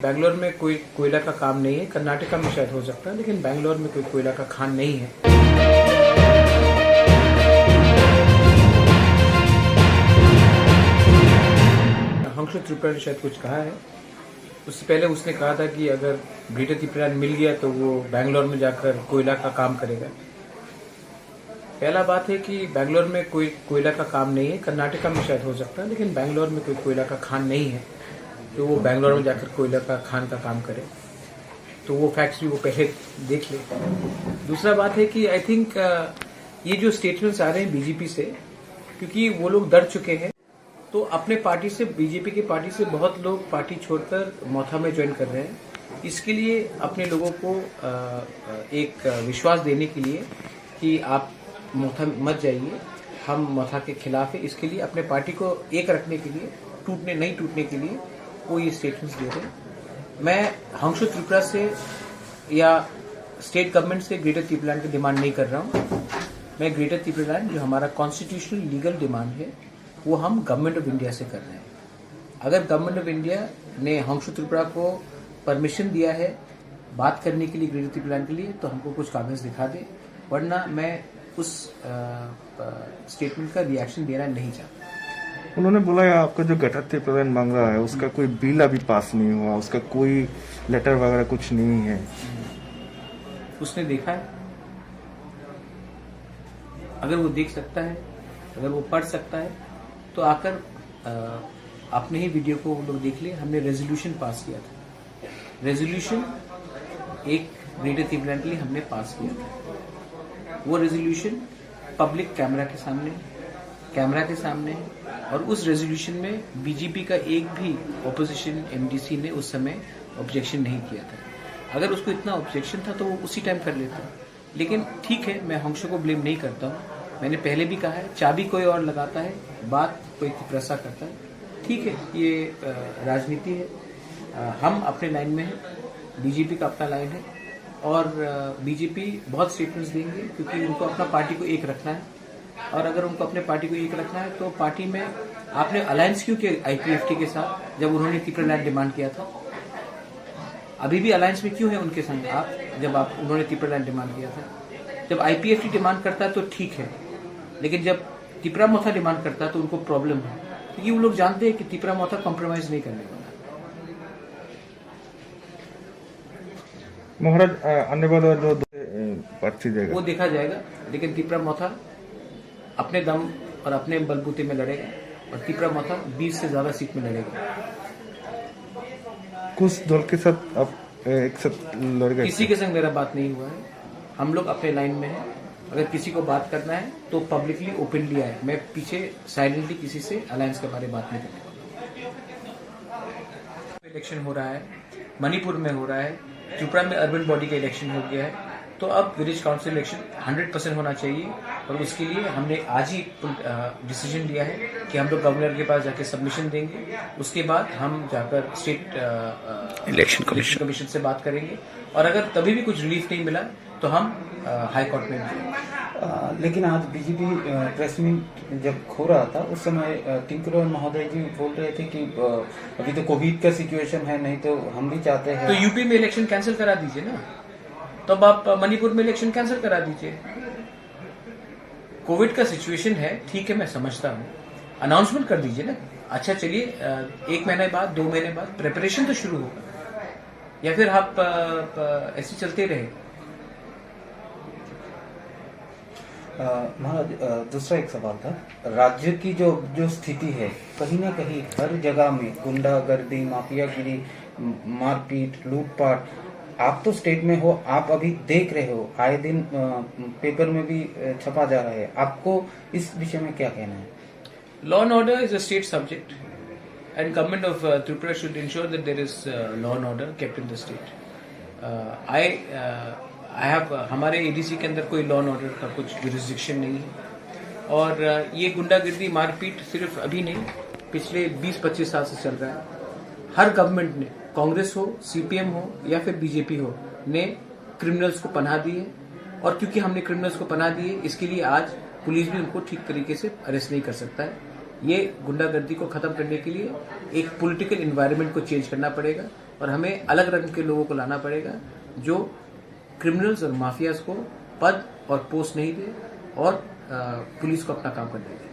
बैंगलोर में कोई कोयला का काम नहीं है। कर्नाटका में शायद हो सकता है, लेकिन बैंगलोर में कोई कोयला का खान नहीं है। हंसु त्रिपुरा ने शायद कुछ कहा है। उससे पहले उसने कहा था कि अगर ग्रेटर त्रिपुरा मिल गया तो वो बैंगलोर में जाकर कोयला का काम करेगा। पहला बात है कि बैंगलोर में कोई कोयला का काम नहीं है। कर्नाटका में शायद हो सकता है, लेकिन बैंगलोर में कोई कोयला का खान नहीं है तो वो बैंगलोर में जाकर कोयला का खान का काम करे। तो वो फैक्ट्स भी वो पहले देख ले। दूसरा बात है कि आई थिंक ये जो स्टेटमेंट्स आ रहे हैं बीजेपी से, क्योंकि वो लोग डर चुके हैं, तो अपने पार्टी से, बीजेपी की पार्टी से बहुत लोग पार्टी छोड़कर मौथा में ज्वाइन कर रहे हैं। इसके लिए अपने लोगों को एक विश्वास देने के लिए कि आप मौथा मत जाइए, हम मौथा के खिलाफ है। इसके लिए अपने पार्टी को एक रखने के लिए, नहीं टूटने के लिए वो ये स्टेटमेंट्स दे रहे हैं। मैं हंसु त्रिपुरा से या स्टेट गवर्नमेंट से ग्रेटर त्रिपुरालैंड की डिमांड नहीं कर रहा हूँ। मैं ग्रेटर त्रिपुरालैंड जो हमारा कॉन्स्टिट्यूशनल लीगल डिमांड है वो हम गवर्नमेंट ऑफ इंडिया से कर रहे हैं। अगर गवर्नमेंट ऑफ इंडिया ने हंसु त्रिपुरा को परमिशन दिया है बात करने के लिए ग्रेटर त्रिपुरालैंड के लिए, तो हमको कुछ कागज दिखा दे, वरना मैं उस स्टेटमेंट का रिएक्शन देना नहीं चाहता। उन्होंने बोला है आपका जो ग्रेटर त्रिपुरालैंड मांग रहा है उसका कोई बिल अभी पास नहीं हुआ, उसका कोई लेटर वगैरह कुछ नहीं है। उसने देखा है, अगर वो देख सकता है, अगर वो पढ़ सकता है तो आकर अपने ही वीडियो को वो लोग देख ले। हमने रेजोल्यूशन पास किया था, रेजोल्यूशन एक ग्रेटर त्रिपुरालैंड के लिए हमने पास किया था। वो रेजोल्यूशन पब्लिक कैमरा के सामने है और उस रेजोल्यूशन में बीजेपी का एक भी ऑपोजिशन एमडीसी ने उस समय ऑब्जेक्शन नहीं किया था। अगर उसको इतना ऑब्जेक्शन था तो वो उसी टाइम कर लेता। लेकिन ठीक है, मैं हंसु को ब्लेम नहीं करता हूँ। मैंने पहले भी कहा है, चाबी कोई और लगाता है, बात कोई त्रिपुरा करता है। ठीक है, ये राजनीति है। हम अपने लाइन में हैं, बीजेपी का अपना लाइन है और बीजेपी बहुत स्टेटमेंट्स देंगे क्योंकि उनको अपना पार्टी को एक रखना है। और अगर उनको अपने पार्टी को एक रखना है तो पार्टी में आपने अलायंस क्यों किया आईपीएफटी के साथ जब उन्होंने त्रिपुरालैंड डिमांड किया था? अभी भी अलायंस में क्यों है उनके संग आप, जब उन्होंने त्रिपुरालैंड डिमांड किया था? जब आईपीएफटी डिमांड करता है तो ठीक है, लेकिन जब त्रिपुरा मौथा डिमांड करता है तो उनको प्रॉब्लम है, क्योंकि वो लोग जानते हैं कि त्रिपुरा मौथा कॉम्प्रोमाइज नहीं करने वाला। महाराज आने वाला जो पर्ची देगा वो देखा जाएगा, लेकिन त्रिपुरा मौथा अपने दम और अपने बलबूते में लड़ेगा और त्रिपुरा मौथा 20 से ज्यादा सीट में लड़ेगा। कुछ दल के साथ आप एक साथ लड़ गए? किसी के संग मेरा बात नहीं हुआ है। हम लोग अपने लाइन में हैं। अगर किसी को बात करना है तो पब्लिकली ओपनली आए। मैं पीछे साइलेंटली किसी से अलायंस के बारे में बात नहीं करने वाला। इलेक्शन हो रहा है, मणिपुर में हो रहा है, त्रिपुरा में अर्बन बॉडी का इलेक्शन हो गया है, तो अब विलेज काउंसिल इलेक्शन 100% होना चाहिए। और उसके लिए हमने आज ही डिसीजन लिया है कि हम लोग गवर्नर के पास जाके सबमिशन देंगे। उसके बाद हम जाकर स्टेट इलेक्शन कमीशन से बात करेंगे और अगर तभी भी कुछ रिलीफ नहीं मिला तो हम हाई कोर्ट में जाएंगे। लेकिन आज बीजेपी प्रेस मीट जब हो रहा था उस समय टिंकुराल महोदय जी बोल रहे थे कि अभी तो कोविड का सिचुएशन है, नहीं तो हम भी चाहते हैं। तो यूपी में इलेक्शन कैंसिल करा दीजिए ना, तब आप मणिपुर में इलेक्शन कैंसिल करा दीजिए। कोविड का सिचुएशन है, ठीक है, मैं समझता हूँ, अनाउंसमेंट कर दीजिए ना। अच्छा चलिए, 1 महीने बाद, 2 महीने बाद प्रिपरेशन तो शुरू होगा, या फिर आप ऐसे चलते रहे। महाराज, दूसरा एक सवाल था। राज्य की जो स्थिति है, कहीं ना कहीं हर जगह में गुंडागर्दी, माफियागिरी, मारपीट, लूटपाट, आप तो स्टेट में हो, आप अभी देख रहे हो, आए दिन पेपर में भी छपा जा रहा है। आपको इस विषय में क्या कहना है? Law and order is a state subject and government of Tripura should ensure that there is law and order kept in the state. I have, हमारे एडीसी के अंदर कोई लॉ एंड ऑर्डर का कुछ जुरिसडिक्शन नहीं है। और ये गुंडागिर्दी, मारपीट सिर्फ अभी नहीं, पिछले 20-25 साल से चल रहा है। हर गवर्नमेंट ने, कांग्रेस हो, सीपीएम हो या फिर बीजेपी हो, ने क्रिमिनल्स को पनाह दी है। और क्योंकि हमने क्रिमिनल्स को पनाह दी है, इसके लिए आज पुलिस भी उनको ठीक तरीके से अरेस्ट नहीं कर सकता है। ये गुंडागर्दी को खत्म करने के लिए एक पॉलिटिकल एनवायरनमेंट को चेंज करना पड़ेगा और हमें अलग रंग के लोगों को लाना पड़ेगा जो क्रिमिनल्स और माफियाज को पद और पोस्ट नहीं दे और पुलिस को अपना काम करने दे।